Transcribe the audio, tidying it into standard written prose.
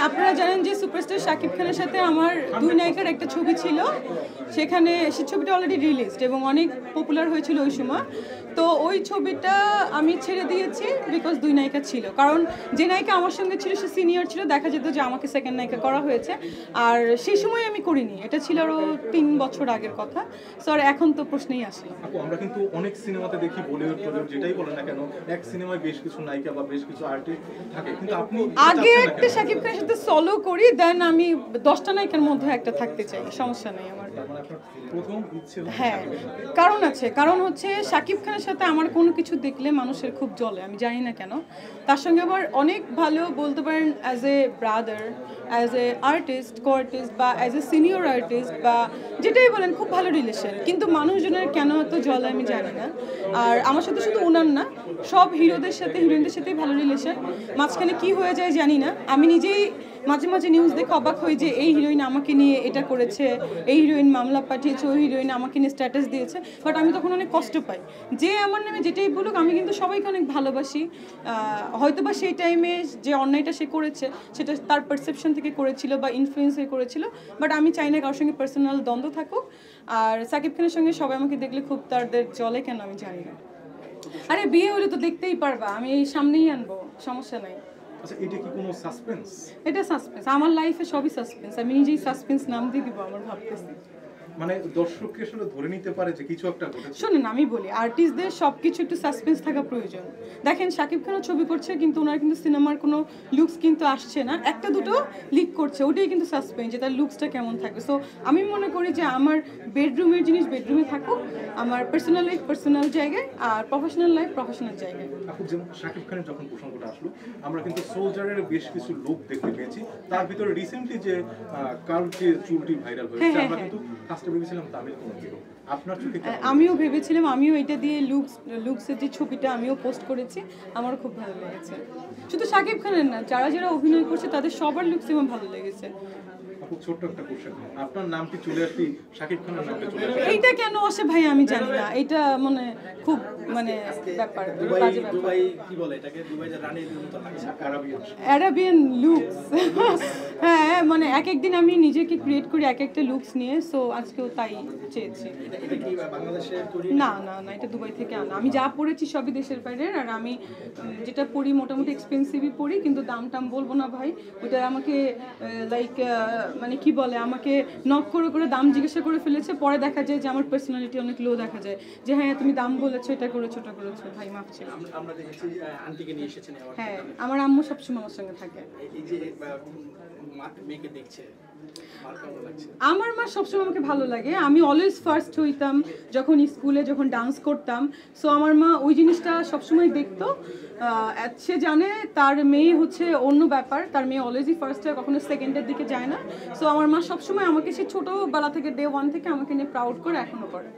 আপনারা জানেন যে সুপারস্টার শাকিব খানের সাথে আমার দুই নায়িকার একটা ছবি ছিল, সেখানে সেই ছবিটা অলরেডি রিলিজড এবং অনেক পপুলার হয়েছিল ওই সময়। তো ওই ছবিটা আমি ছেড়ে দিয়েছি বিকজ দুই নায়িকা ছিল, কারণ যে নায়িকা আমার সঙ্গে ছিল সে সিনিয়র ছিল, দেখা যেত যে আমাকে সেকেন্ড নায়িকা করা হয়েছে। আর সেই সময় আমি করিনি, এটা ছিল আরও 3 বছর আগের কথা। সো আর এখন তো প্রশ্নেই আসে। আমরা কিন্তু অনেক সিনেমাতে দেখি, বলিউড টলিউড যেটাই বলেন না কেন, এক সিনেমায় বেশ কিছু নায়িকা বা বেশ কিছু আর্টিস্ট থাকে, কিন্তু আপনি আগে একটা শাকিব খানের সাথে সলো করি, দেন আমি 10টা নায়িকার মধ্যে একটা থাকতে চাই, সমস্যা নেই আমার। প্রথম ইচ্ছে হ্যাঁ, কারণ আছে, কারণ হচ্ছে শাকিব খানের সাথে আমার কোনো কিছু দেখলে মানুষের খুব জ্বলে, আমি জানি না কেন। তার সঙ্গে আবার অনেক ভালো বলতে পারেন as a brother, as a artist, co artist বা অ্যাজ এ সিনিয়র আর্টিস্ট বা যেটাই বলেন, খুব ভালো রিলেশন। কিন্তু মানুষজনের কেন এত জ্বলে আমি জানি না। আর আমার সাথে শুধু ওনার না, সব হিরোদের সাথে হিরোইনদের সাথেই ভালো রিলেশন। মাঝখানে কি হয়ে যায় জানি না, আমি নিজেই মাঝে মাঝে নিউজ দেখে অবাক হই যে এই হিরোইন আমাকে নিয়ে এটা করেছে, এই হিরোইন মামলা পাঠিয়েছে, ওই হিরোইন আমাকে নিয়ে স্ট্যাটাস দিয়েছে। বাট আমি তখন অনেক কষ্ট পাই, যে আমার নামে যেটাই বলুক, আমি কিন্তু সবাইকে অনেক ভালোবাসি। হয়তোবা সেই টাইমে যে অন্যায়টা সে করেছে সেটা তার পারসেপশন থেকে করেছিল বা ইনফ্লুয়েন্স হয়ে করেছিল, বাট আমি চাই না কারোর সঙ্গে পার্সোনাল দ্বন্দ্ব থাকুক। আর সাকিব খানের সঙ্গে সবাই আমাকে দেখলে খুব তাদের চলে কেন আমি জানি না। আরে বিয়ে হলে তো দেখতেই পারবা, আমি এই সামনেই আনবো, সমস্যা নাই। আচ্ছা, এটা কি কোনো সাসপেন্স? এটা সাসপেন্স, আমার লাইফে সবই সাসপেন্স, আমি নিজেই সাসপেন্স নাম দিয়ে দিব আমার, ভাবতেছি। মানে দর্শককে আসলে ধরে নিতে পারে যে কিছু একটা ঘটেছে। শুনুন, আমি বলি, আর্টিস্টদের সব কিছু একটু সাসপেন্স থাকা প্রয়োজন। দেখেন শাকিব খানও ছবি করছে, কিন্তু ওনার কিন্তু সিনেমার কোনো লুকস কিন্তু আসছে না, একটা দুটো লিক করছে, ওটাই কিন্তু সাসপেন্স যে তার লুকসটা কেমন থাকবে। সো আমি মনে করি যে আমার বেডরুমের জিনিস বেডরুমে থাকুক, আমার পার্সোনাল লাইফ পার্সোনাল জায়গায়, আর প্রফেশনাল লাইফ প্রফেশনাল জায়গায়। আপু, যেমন শাকিব খানের যখন প্রসঙ্গটা আসলো, আমরা কিন্তু সোলজারের বেশ কিছু লুক দেখতে পেয়েছি। তার ভিতরে রিসেন্টলি যে কালকে চুলটি ভাইরাল হয়েছে, আমরা কিন্তু ফার্স্টে ভেবেছিলাম তামিল কোনো হিরো। আপনার চোখে আমিও ভেবেছিলাম, আমিও এটা দিয়ে লুকসের যে ছবিটা আমিও পোস্ট করেছি, আমারও খুব ভালো লেগেছে। শুধু শাকিব খানের না, যারা যারা অভিনয় করছে তাদের সবার লুকস আমার ভালো লেগেছে। আপু, ছোট্ট একটা কোশ্চেন, আপনার নামটি চলে আসলে শাকিব খানের নামটা চলে আসে, এইটা কেন আসে ভাই আমি জানি না, এটা মানে খুব মানে ব্যাপার, বাজে ব্যাপার। দুবাই কি বলে এটাকে, দুবাই যে রানীর মতো লাগছে, অ্যারাবিয়ান লুকস। হ্যাঁ, মানে এক একদিন আমি নিজেকে ক্রিয়েট করি এক একটা লুকস নিয়ে, সো আজকেও তাই চেয়েছি। এটা কি বাংলাদেশে তৈরি? না না না, এটা দুবাই থেকে আনা। আমি যা পড়েছি সবই দেশের বাইরের, আর আমি যেটা পড়ি মোটামুটি এক্সপেন্সিভই পড়ি, কিন্তু দাম টাম বলবো না ভাই। ওটা আমাকে লাইক মানে কি বলে, আমাকে নক করে করে দাম জিজ্ঞাসা করে ফেলেছে, পরে দেখা যায় যে আমার পার্সোনালিটি অনেক লো দেখা যায়, যে হ্যাঁ তুমি দাম বলেছো, এটা করেছো ওটা করেছো। ভাই মাফ ছিল। আমরা দেখেছি আন্টিকে নিয়ে এসেছেন। হ্যাঁ, আমার আম্মু সবসময় আমার সঙ্গে থাকে। এই যে মেয়েকে দেখছে, আমার মা সবসময় আমাকে ভালো লাগে। আমি অলওয়েজ ফার্স্ট হইতাম যখন স্কুলে যখন ডান্স করতাম, সো আমার মা ওই জিনিসটা সবসময় দেখতো। সে জানে তার মেয়ে হচ্ছে অন্য ব্যাপার, তার মেয়ে অলওয়েজই ফার্স্ট হয়, কখনো সেকেন্ডের দিকে যায় না। সো আমার মা সবসময় আমাকে সে ছোটোবেলা থেকে ডে 1 থেকে আমাকে নিয়ে প্রাউড করে এখনও করে।